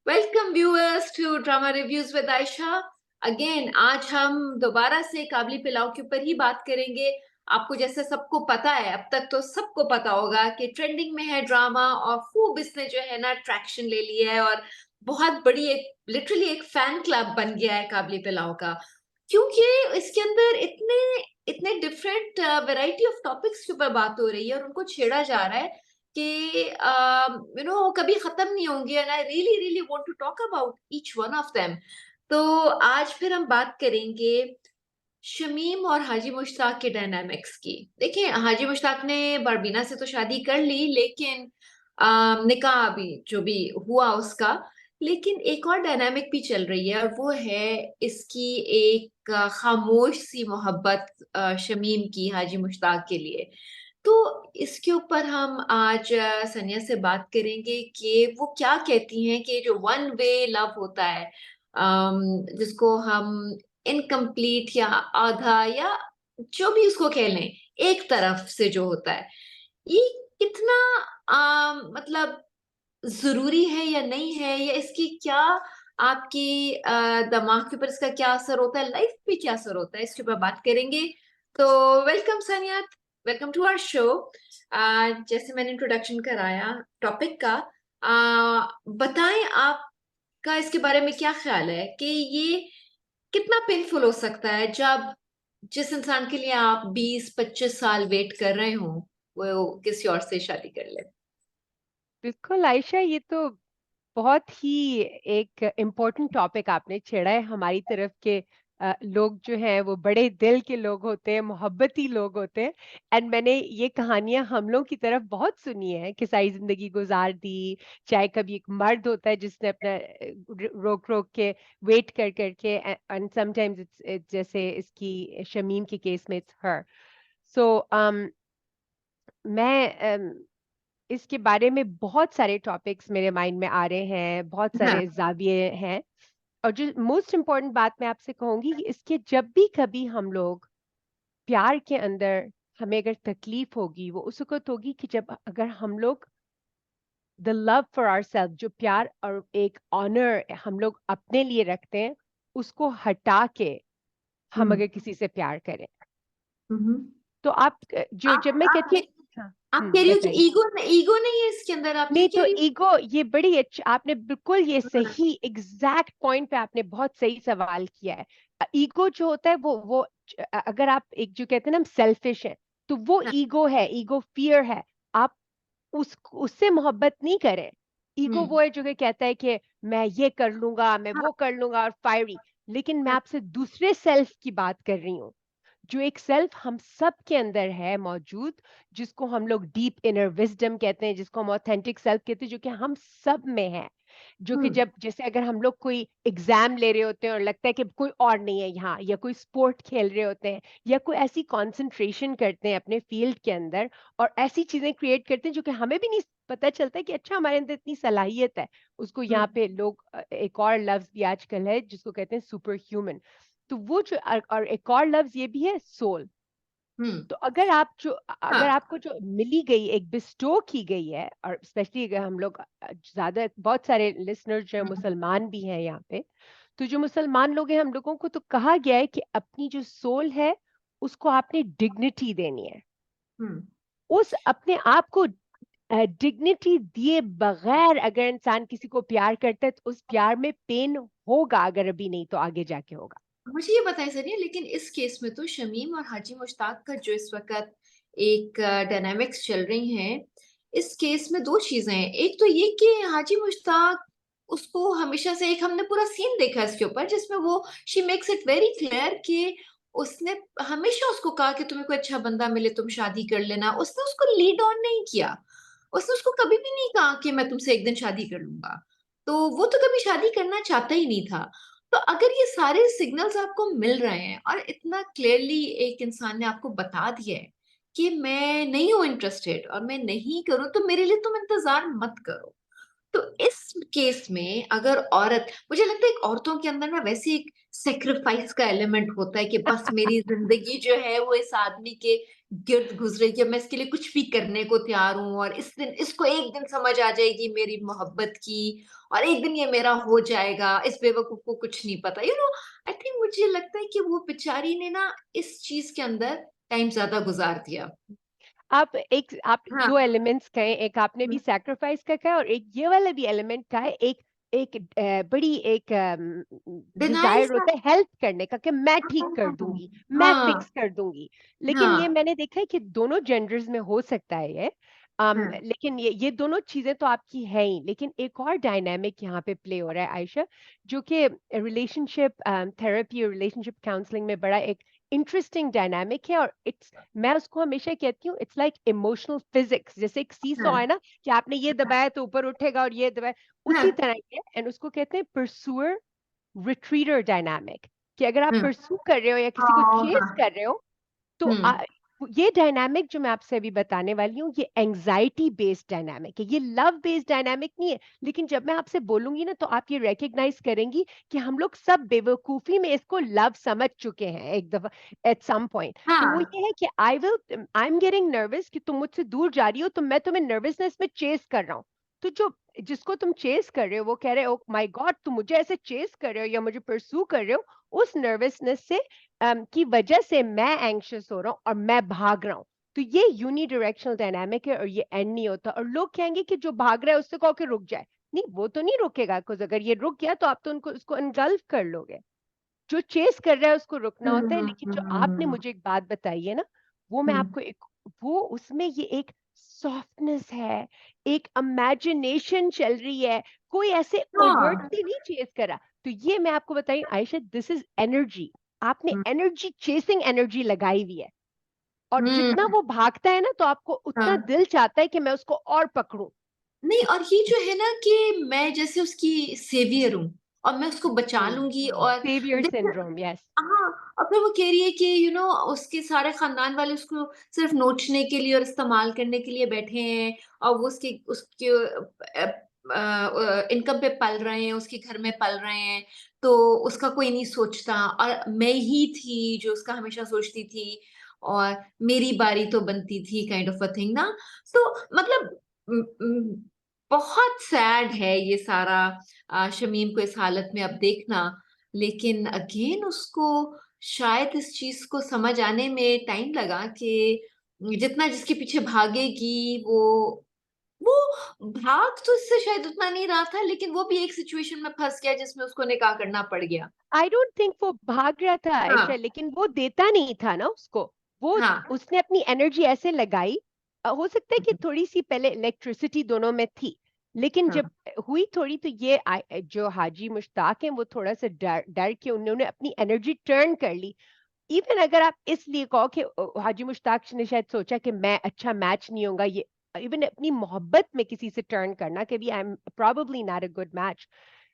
Welcome viewers to drama reviews with Ayesha. Again आज हम दोबारा से काबली पिलाओ के ऊपर ही बात करेंगे। आपको जैसे सबको पता है, अब तक तो सबको पता होगा कि ट्रेंडिंग में है ड्रामा और खूब इसने जो है ना ट्रैक्शन ले लिया है और बहुत बड़ी एक लिटरली एक फैन क्लब बन गया है काबली पिलाओ का, क्योंकि इसके अंदर इतने इतने डिफरेंट वैरायटी ऑफ टॉपिक्स के ऊपर बात हो रही है और उनको छेड़ा जा रहा है कि कभी खत्म नहीं होंगे and I really really want to talk about each one of them. तो आज फिर हम बात करेंगे शमीम और हाजी मुश्ताक के डायनामिक्स की। देखिए, हाजी मुश्ताक ने बरबीना से तो शादी कर ली, लेकिन निकाह अभी जो भी हुआ उसका, लेकिन एक और डायनामिक भी चल रही है और वो है इसकी एक खामोश सी मोहब्बत शमीम की हाजी मुश्ताक के लिए। तो इसके ऊपर हम आज सनिया से बात करेंगे कि वो क्या कहती हैं कि जो वन वे लव होता है, जिसको हम इनकम्प्लीट या आधा या जो भी उसको कह लें, एक तरफ से जो होता है, ये कितना मतलब जरूरी है या नहीं है, या इसकी क्या आपकी दिमाग के ऊपर इसका क्या असर होता है, लाइफ पे क्या असर होता है, इसके ऊपर बात करेंगे। तो welcome Sania, welcome to our show. जैसे मैंने इंट्रोडक्शन कराया टॉपिक का, बताएं आपका इसके बारे में क्या ख्याल है कि ये कितना पेनफुल हो सकता है जब जिस इंसान के लिए आप 20-25 साल वेट कर रहे हो वो किसी और से शादी कर ले। बिल्कुल आयशा, ये तो बहुत ही एक इम्पोर्टेंट टॉपिक आपने छेड़ा है। हमारी तरफ के लोग जो हैं वो बड़े दिल के लोग होते हैं, मोहब्बती लोग होते हैं। एंड मैंने ये कहानियां हम लोग की तरफ बहुत सुनी है कि सारी जिंदगी गुजार दी। चाहे कभी एक मर्द होता है जिसने अपना रोक रोक के वेट कर करके, एंड समटाइम्स इट्स जैसे इसकी शमीम के केस में इट्स हर। सो मैं इसके बारे में बहुत सारे टॉपिक्स मेरे माइंड में आ रहे हैं, बहुत हाँ। सारे जाविये हैं। और जो मोस्ट इम्पोर्टेंट बात मैं आपसे कहूंगी कि इसके जब भी कभी हम लोग प्यार के अंदर हमें अगर तकलीफ होगी वो उस वक्त होगी कि जब अगर हम लोग the love for our self, जो प्यार और एक ऑनर हम लोग अपने लिए रखते हैं, उसको हटा के हम हम्म। अगर किसी से प्यार करें। हम्म। तो आप जो आप जब मैं आप कहती हूँ। हाँ। आप कह रही हो कि बताइए। ईगो नहीं है इसके अंदर, आप ये नहीं कह तो रही ईगो, ये बड़ी अच्छी आपने बिल्कुल ये हो? हाँ। सही एग्जैक्ट पॉइंट पे आपने बहुत सही सवाल किया है। ईगो जो होता है वो अगर आप एक जो कहते हैं ना हम सेल्फिश हैं, तो वो हाँ। ईगो है, ईगो फियर है। आप उससे मोहब्बत नहीं करें। ईगो हम्म। वो है जो कि कहता है कि मैं ये कर लूंगा, मैं हाँ। वो कर लूंगा और फायरी। लेकिन मैं हाँ। आपसे दूसरे सेल्फ की बात कर रही हूँ, जो एक सेल्फ हम सब के अंदर है मौजूद, जिसको हम लोग डीप इनर विजडम कहते हैं, जिसको हम ऑथेंटिक सेल्फ कहते हैं, जो कि हम सब में है। जो कि हम्म। जब जैसे अगर हम लोग कोई एग्जाम ले रहे होते हैं और लगता है कि कोई और नहीं है यहाँ, या कोई स्पोर्ट खेल रहे होते हैं, या कोई ऐसी कंसंट्रेशन करते हैं अपने फील्ड के अंदर और ऐसी चीजें क्रिएट करते हैं जो कि हमें भी नहीं पता चलता है कि अच्छा हमारे अंदर इतनी सलाहियत है। उसको यहाँ हम्म। पे लोग एक और लफ्ज भी आजकल है जिसको कहते हैं सुपर ह्यूमन। तो वो जो और एक और लफ्ज ये भी है सोल। हम्म। तो अगर आप जो अगर हाँ। आपको जो मिली गई, एक बिस्टो की गई है, और स्पेशली अगर हम लोग ज्यादा बहुत सारे लिसनर जो है हम्म। मुसलमान भी हैं यहाँ पे, तो जो मुसलमान लोग हैं हम लोगों को तो कहा गया है कि अपनी जो सोल है उसको आपने डिग्निटी देनी है। हम्म। उस अपने आप को डिग्निटी दिए बगैर अगर इंसान किसी को प्यार करता है तो उस प्यार में पेन होगा, अगर अभी नहीं तो आगे जाके होगा। मुझे ये बताइए सर, लेकिन इस केस में तो शमीम और हाजी मुश्ताक का जो इस वक्त एक डायनामिक्स चल रही हैं, इस केस में दो चीजें हैं। एक तो ये कि हाजी मुश्ताक, उसको हमेशा से एक हमने पूरा सीन देखा इसके ऊपर जिसमें वो she makes it very clear कि उसने हमेशा उसको कहा कि तुम्हें कोई अच्छा बंदा मिले तुम शादी कर लेना। उसने उसको लीड ऑन नहीं किया, उसने उसको कभी भी नहीं कहा कि मैं तुमसे एक दिन शादी कर लूंगा। तो वो तो कभी शादी करना चाहता ही नहीं था। तो अगर ये सारे सिग्नल्स आपको मिल रहे हैं और इतना क्लियरली एक इंसान ने आपको बता दिया है कि मैं नहीं हूं इंटरेस्टेड और मैं नहीं करूं, तो मेरे लिए तुम इंतजार मत करो। तो इस केस में अगर औरत, मुझे लगता है एक औरतों के अंदर ना वैसे एक सेक्रीफाइस का एलिमेंट होता है कि बस मेरी जिंदगी जो है वो इस आदमी के गिर्द गुजरे कि मैं इसके लिए कुछ भी करने को तैयार हूँ, और इस दिन इसको एक दिन समझ आ जाएगी मेरी मोहब्बत की, और एक दिन ये मेरा हो जाएगा, इस बेवकूफ को कुछ नहीं पता, आई थिंक मुझे लगता है कि वो बेचारी ने ना इस चीज के अंदर टाइम ज्यादा गुजार दिया। आप हाँ। 2 एलिमेंट्स कहे, एक आपने भी हम्म। सैक्रिफाइस का कहा और एक ये वाला भी एलिमेंट का है। एक एक बड़ी एक डिनाइल डिजायर सा। होता है हेल्प करने का कि मैं ठीक कर हाँ। दूंगी, मैं हाँ। फिक्स कर दूंगी। लेकिन ये हाँ। मैंने देखा है कि दोनों जेंडर्स में हो सकता है ये। हाँ। लेकिन ये दोनों चीजें तो आपकी है ही, लेकिन एक और डायनामिक यहाँ पे प्ले हो रहा है आयशा, जो कि रिलेशनशिप थेरेपी और रिलेशनशिप काउंसलिंग में बड़ा एक इंटरेस्टिंग डायनामिक है। और इट्स मैं उसको हमेशा कहती हूँ, इट्स लाइक इमोशनल फिजिक्स। जैसे एक सीसॉ हाँ। है ना, कि आपने ये दबाया तो ऊपर उठेगा और ये दबाया, हाँ। उसी तरह ये। एंड उसको कहते हैं परसुअर रिट्रीटर डायनामिक, कि अगर आप हाँ। परसू कर रहे हो या किसी को हाँ। चेज हाँ। कर रहे हो तो हम्म। ये डायनामिक जो मैं आपसे अभी बताने वाली हूँ, ये एंजाइटी बेस्ड डायनामिक है, ये लव बेस्ड डायनामिक नहीं है। लेकिन जब मैं आपसे बोलूंगी ना, तो आप ये रिकग्नाइज करेंगी कि हम लोग सब बेवकूफी में इसको लव समझ चुके हैं एक दफा एट सम पॉइंट। तो वो हाँ। ये है कि आई एम गेटिंग नर्वस कि तुम मुझसे दूर जा रही हो, तो मैं तुम्हें नर्वसनेस में चेस कर रहा हूँ। तो जो जिसको तुम चेस कर रहे हो वो कह रहे हो माय गॉड, तुम मुझे ऐसे चेस कर रहे हो या मुझे परसू कर रहे हो, उस नर्वसनेस से की वजह से मैं एंग्शियस हो रहा हूँ और मैं भाग रहा हूँ। तो ये यूनिडायरेक्शनल डायनामिक है और ये एंड नहीं होता। और लोग कहेंगे कि जो भाग रहा है उससे कहो कि रुक जाए। नहीं, वो तो नहीं रुकेगा, बिकॉज अगर ये रुक गया तो आप तो उनको उसको एनगल्फ कर लोगे। जो चेस कर रहा है उसको रुकना होता है। लेकिन जो आपने हम्म। मुझे एक बात बताई है ना, वो मैं हम्म। आपको एक, वो उसमें ये एक सॉफ्टनेस है, एक इमेजिनेशन चल रही है, कोई ऐसे हाँ। ओवर्टली नहीं चेस करा। तो ये मैं आपको बताई आयशा, दिस इज एनर्जी। आपने हम्म। एनर्जी, चेसिंग एनर्जी लगाई हुई है। और जितना हम्म। वो भागता है ना, तो आपको उतना हाँ। दिल चाहता है कि मैं उसको और पकड़ूं। नहीं, और ये जो है ना कि मैं जैसे उसकी सेवियर हूँ और मैं उसको बचा लूंगी, और सेवियर देखिए, सिंड्रोम, यस। हाँ, और फिर वो कह रही है कि उसके सारे खानदान वाले उसको सिर्फ नोचने के लिए और इस्तेमाल करने के लिए बैठे हैं, और वो उसके उसके इनकम पे पल रहे हैं, उसके घर में पल रहे हैं, तो उसका कोई नहीं सोचता, और मैं ही थी जो उसका हमेशा सोचती थी, और मेरी बारी तो बनती थी, काइंड ऑफ अ थिंग ना। तो मतलब म, म, बहुत सैड है ये सारा, शमीम को इस हालत में अब देखना। लेकिन अगेन उसको शायद इस चीज को समझ आने में टाइम लगा कि जितना जिसके पीछे भागेगी, वो भाग तो इससे शायद उतना नहीं रहा था, लेकिन वो भी एक सिचुएशन में फंस गया जिसमें उसको निकाह करना पड़ गया। आई डोंट थिंक वो भाग रहा था आयशा, हाँ। लेकिन वो देता नहीं था ना उसको। वो हाँ। उसने अपनी एनर्जी ऐसे लगाई। हो सकता है कि थोड़ी सी पहले इलेक्ट्रिसिटी दोनों में थी, लेकिन हाँ। जब हुई थोड़ी, तो ये जो हाजी मुश्ताक हैं वो थोड़ा सा डर डर के उन्होंने अपनी एनर्जी टर्न कर ली। इवन अगर आप इसलिए कहो कि हाजी मुश्ताक ने शायद सोचा कि मैं अच्छा मैच नहीं होगा ये, इवन अपनी मोहब्बत में किसी से टर्न करना कि भी I am probably not a good match.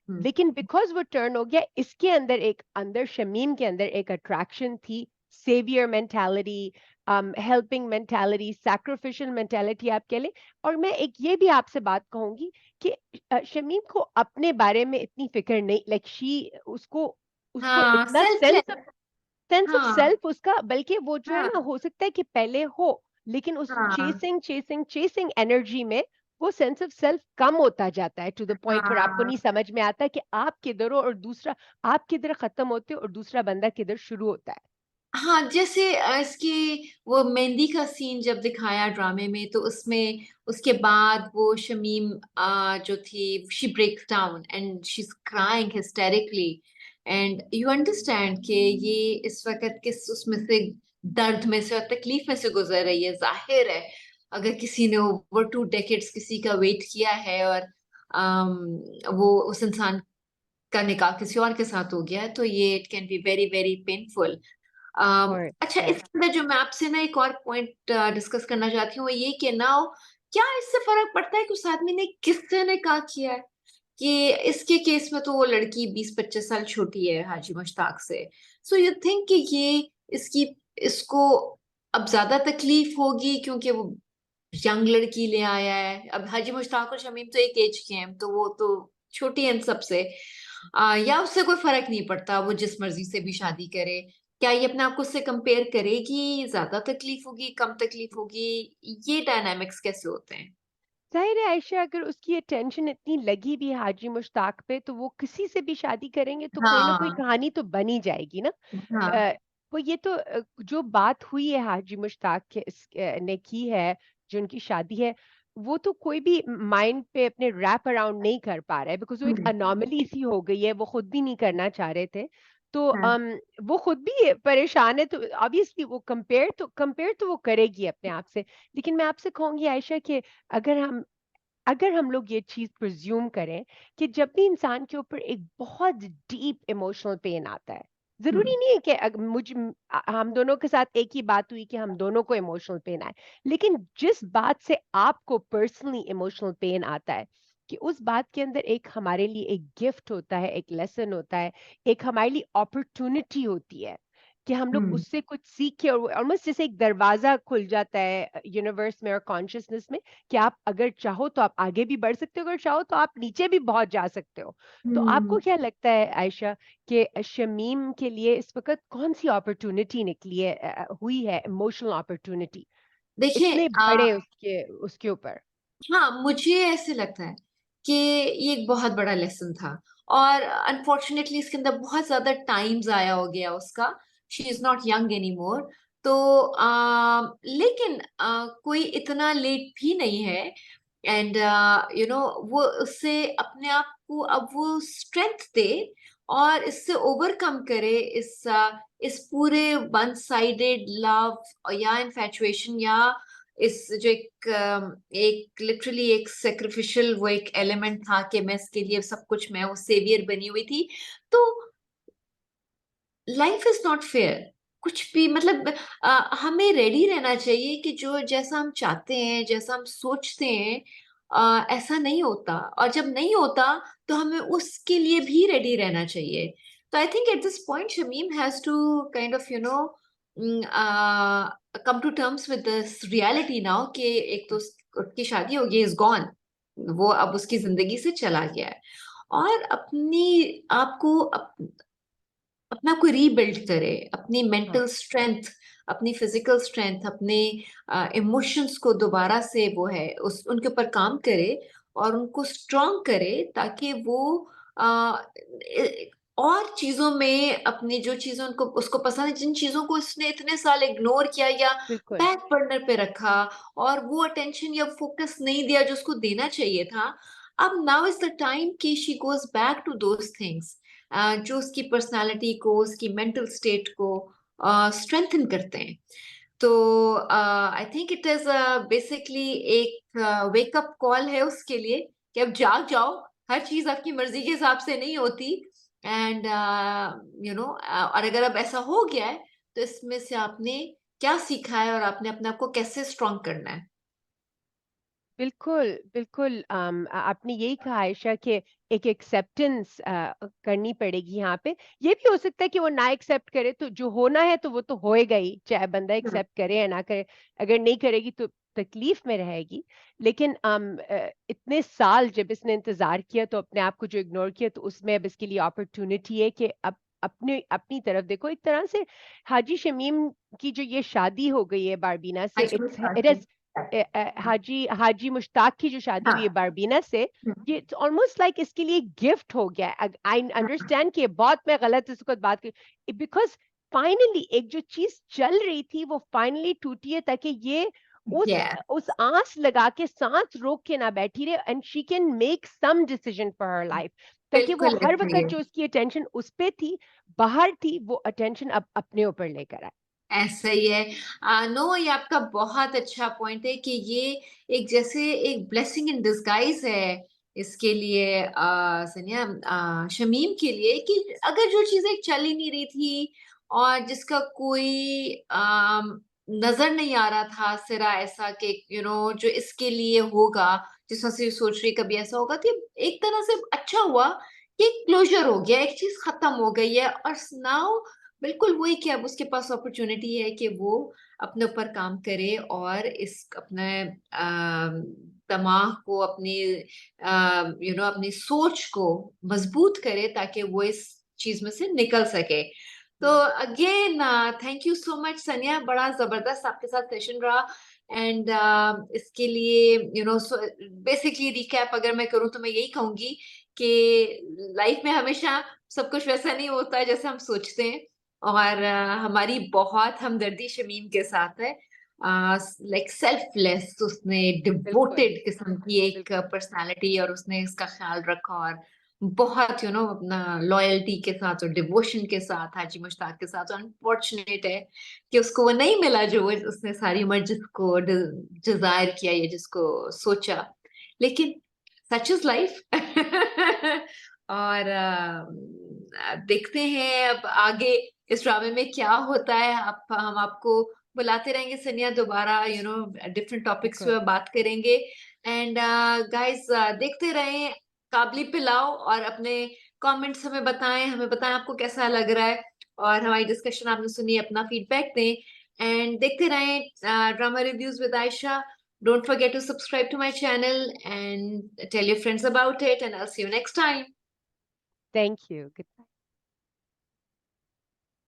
Hmm. लेकिन बिकॉज वो टर्न हो गया, इसके अंदर एक, अंदर शमीम के अंदर एक अट्रैक्शन थी, saviour mentality, helping mentality, sacrificial mentality आप कह लें। और मैं एक ये भी आपसे बात कहूंगी कि शमीम को अपने बारे में इतनी फिक्र नहीं, लाइक शी, उसको उसको हाँ, इतना सेल्फलेस। सेंस ऑफ हाँ। सेल्फ उसका, बल्कि वो जो है ना, हाँ। हो सकता है कि पहले हो, लेकिन उस हाँ। चेसिंग चेसिंग चेसिंग एनर्जी में वो सेंस ऑफ सेल्फ कम होता जाता है, टू द पॉइंट पर आपको नहीं हाँ। समझ में आता कि आप किधर हो और दूसरा, आप किधर खत्म होते हो और दूसरा बंदा किधर शुरू होता है। हाँ, जैसे इसकी वो मेहंदी का सीन जब दिखाया ड्रामे में, तो उसमें उसके बाद वो शमीम जो थी, she breaks down and she is crying hysterically, and you understand कि ये इस वक्त किस उसमें से, दर्द में से और तकलीफ में से गुजर रही है। जाहिर है, अगर किसी ने ओवर 2 डेकेड्स किसी का वेट किया है, और वो उस इंसान का निकाह किसी और के साथ हो गया है, तो ये it can be very very painful. और अच्छा, yes, इसके अंदर जो मैं आपसे ना एक और पॉइंट डिस्कस करना चाहती हूँ, वो ये कि ना, क्या इससे फर्क पड़ता है कि उस आदमी ने किससे निकाह किया है? कि इसके केस में तो वो लड़की 20-25 साल छोटी है हाजी मुश्ताक से। सो यू थिंक कि ये इसकी इसको अब ज्यादा तकलीफ होगी क्योंकि वो यंग लड़की ले आया है। अब हाजी मुश्ताक और शमीम तो एक एज के हैं, तो वो तो छोटी हैं सबसे। या उससे कोई फर्क नहीं पड़ता, वो जिस मर्जी से भी शादी करे। क्या ये अपने आप को उससे कंपेयर करेगी? ज्यादा तकलीफ होगी, कम तकलीफ होगी? ये डायनामिक्स कैसे होते हैं? ज़ाहिर है आयशा, अगर उसकी अटेंशन इतनी लगी भी हाजी मुश्ताक पे, तो वो किसी से भी शादी करेंगे तो कोई ना कोई हाँ। कहानी तो बन ही जाएगी ना। हाँ। अ, वो ये तो जो बात हुई है हाजी मुश्ताक ने की है, जो उनकी शादी है, वो तो कोई भी माइंड पे अपने रैप अराउंड नहीं कर पा रहा है, बिकॉज़ वो एक हम्म। अनोमली सी हो गई है, वो खुद भी नहीं करना चाह रहे थे। तो हाँ। वो खुद भी परेशान है, तो ऑब्वियसली वो कंपेयर तो वो करेगी अपने आप से। लेकिन मैं आपसे कहूँगी आयशा कि अगर हम अगर हम लोग ये चीज़ प्रिज़्यूम करें कि जब भी इंसान के ऊपर एक बहुत डीप इमोशनल पेन आता है, ज़रूरी हम्म। नहीं है कि हम दोनों के साथ एक ही बात हुई कि हम दोनों को इमोशनल पेन आए। लेकिन जिस बात से आपको पर्सनली इमोशनल पेन आता है, कि उस बात के अंदर एक हमारे लिए एक गिफ्ट होता है, एक लेसन होता है, एक हमारे लिए अपॉर्च्युनिटी होती है, कि हम लोग हम्म। उससे कुछ सीखें, और ऑलमोस्ट जैसे एक दरवाज़ा खुल जाता है यूनिवर्स में और कॉन्शसनेस में, कि आप अगर चाहो तो आप आगे भी बढ़ सकते हो, अगर चाहो तो आप नीचे भी बहुत जा सकते हो। तो आपको हम्म। क्या लगता है आयशा कि शमीम के लिए इस वक़्त कौन-सी अपॉर्च्युनिटी निकली है, हुई है इमोशनल अपॉर्च्युनिटी देखिए, इतने बड़े उसके उसके ऊपर? हाँ, मुझे ऐसे लगता है कि ये एक बहुत बड़ा लेसन था, और अनफॉर्चुनेटली इसके अंदर बहुत ज्यादा टाइम जाया हो गया उसका। She is not young any more. तो लेकिन कोई इतना लेट भी नहीं है। एंड वो उससे अपने आप को अब वो स्ट्रेंथ दे, और इससे ओवरकम करे इस पूरे वन साइडेड लव या इन्फैचुएशन, या इस जो एक लिटरली एक सेक्रिफिशियल वो एक एलिमेंट था कि मैं इसके लिए सब कुछ, मैं वो सेवियर बनी हुई थी। तो लाइफ इज नॉट फेयर। कुछ भी मतलब हमें रेडी रहना चाहिए कि जो जैसा हम चाहते हैं, जैसा हम सोचते हैं, ऐसा नहीं होता। और जब नहीं होता तो हमें उसके लिए भी रेडी रहना चाहिए। तो I think at this point Shamim has to kind of come to terms with this reality now कि एक तो उसकी शादी हो गई, इज गॉन। वो अब उसकी जिंदगी से चला गया है। और अपनी आपको अपने आप को रीबिल्ड करे, अपनी हाँ, मेंटल स्ट्रेंथ, अपनी फिजिकल स्ट्रेंथ, अपने इमोशंस को दोबारा से वो है उस उनके ऊपर काम करे, और उनको स्ट्रांग करे, ताकि वो आ, और चीजों में अपनी जो चीजें उनको उसको पसंद है, जिन चीजों को उसने इतने साल इग्नोर किया या बिल्कुल, बैक बर्नर पे रखा, और वो अटेंशन या फोकस नहीं दिया जो उसको देना चाहिए था, अब नाउ इज द टाइम कि she goes back to those things जो उसकी पर्सनालिटी को, उसकी मेंटल स्टेट को स्ट्रेंथन करते हैं। तो I think it is basically एक वेकअप कॉल है उसके लिए कि अब जाग जाओ। हर चीज आपकी मर्जी के हिसाब से नहीं होती। एंड और अगर अब ऐसा हो गया है, तो इसमें से आपने क्या सीखा है, और आपने अपने आप को कैसे स्ट्रांग करना है? बिल्कुल, बिल्कुल। आपने यही कहा आयशा कि एक एक्सेप्टेंस करनी पड़ेगी यहाँ पे। ये भी हो सकता है कि वो ना एक्सेप्ट करे, तो जो होना है तो वो तो होएगा ही, चाहे बंदा हम्म। एक्सेप्ट करे या ना करे। अगर नहीं करेगी तो तकलीफ में रहेगी। लेकिन इतने साल जब इसने इंतज़ार किया, तो अपने आप को जो इग्नोर किया, तो उसमें अब इसके लिए अपॉर्च्युनिटी है कि अब अपने अपनी तरफ देखो। एक तरह से हाजी शमीम की जो ये शादी हो गई है बारबीना से, आज कुछ इट इज़ हाजी हाजी मुश्ताक की जो शादी हुई है हाँ। बारबीना से, हम्म। ये ऑलमोस्ट लाइक इसके लिए गिफ्ट हो गया है। आई अंडरस्टैंड कि बहुत मैं गलत इस वक्त बात कर, बिकॉज फाइनली एक जो चीज चल रही थी वो फाइनली टूटी है, ताकि ये Yeah, उस आस लगा के सांस रोक के ना बैठी रहे, and she can make some decision for her life, ताकि वो बिल्कुल हर agree। वक्त जो उसकी अटेंशन उस पे थी, बाहर थी, वो अटेंशन अब अपने ऊपर लेकर आए। ऐसा ही है। नो, ये आपका बहुत अच्छा पॉइंट है कि ये एक जैसे एक ब्लेसिंग इन डिस्गाइज है इसके लिए, सनिया, शमीम के लिए, कि अगर जो चीजें चल ही नहीं रही थी, और जिसका कोई नजर नहीं आ रहा था सिरा ऐसा कि जो इसके लिए होगा, जिस वजह से सोच रही कभी ऐसा होगा, तो ये एक तरह से अच्छा हुआ कि क्लोजर हो गया, एक चीज खत्म हो गई है। और नाउ बिल्कुल वही कि अब उसके पास अपॉर्चुनिटी है कि वो अपने ऊपर काम करे और इस अपने दिमाग को अपनी अपनी सोच को मजबूत करे ताकि वो इस चीज में से निकल सके। तो hmm, again thank you so much Sania, बड़ा जबरदस्त आपके साथ सेशन रहा। एंड इसके लिए बेसिकली रिकैप अगर मैं करूँ तो मैं यही कहूंगी कि लाइफ में हमेशा सब कुछ वैसा नहीं होता है जैसे हम सोचते हैं। और हमारी बहुत हमदर्दी शमीम के साथ है। लाइक सेल्फलेस, उसने बिल्कुल डिवोटेड किस्म की एक बिल्कुल पर्सनालिटी, और उसने इसका ख्याल रखा और बहुत अपना लॉयल्टी के साथ और डिवोशन के साथ हाजी मुश्ताक के साथ। अनफॉर्चुनेट है कि उसको वो नहीं मिला जो उसने सारी उम्र जिसको डिजायर किया या जिसको सोचा। लेकिन सच इज लाइफ। और देखते हैं अब आगे इस ड्रामे में क्या होता है। आप हम आपको बुलाते रहेंगे सनिया दोबारा, डिफरेंट टॉपिक्स बिल्कुल। पे बात करेंगे। एंड गाइस देखते रहें काबली पिलाओ, और अपने कमेंट्स हमें बताएं आपको कैसा लग रहा है। और हमारी डिस्कशन आपने सुनी, अपना फीडबैक दें। एंड देखते रहें drama reviews with Ayesha. Don't forget to subscribe to my channel and tell your friends about it, and I'll see you next time. Thank you.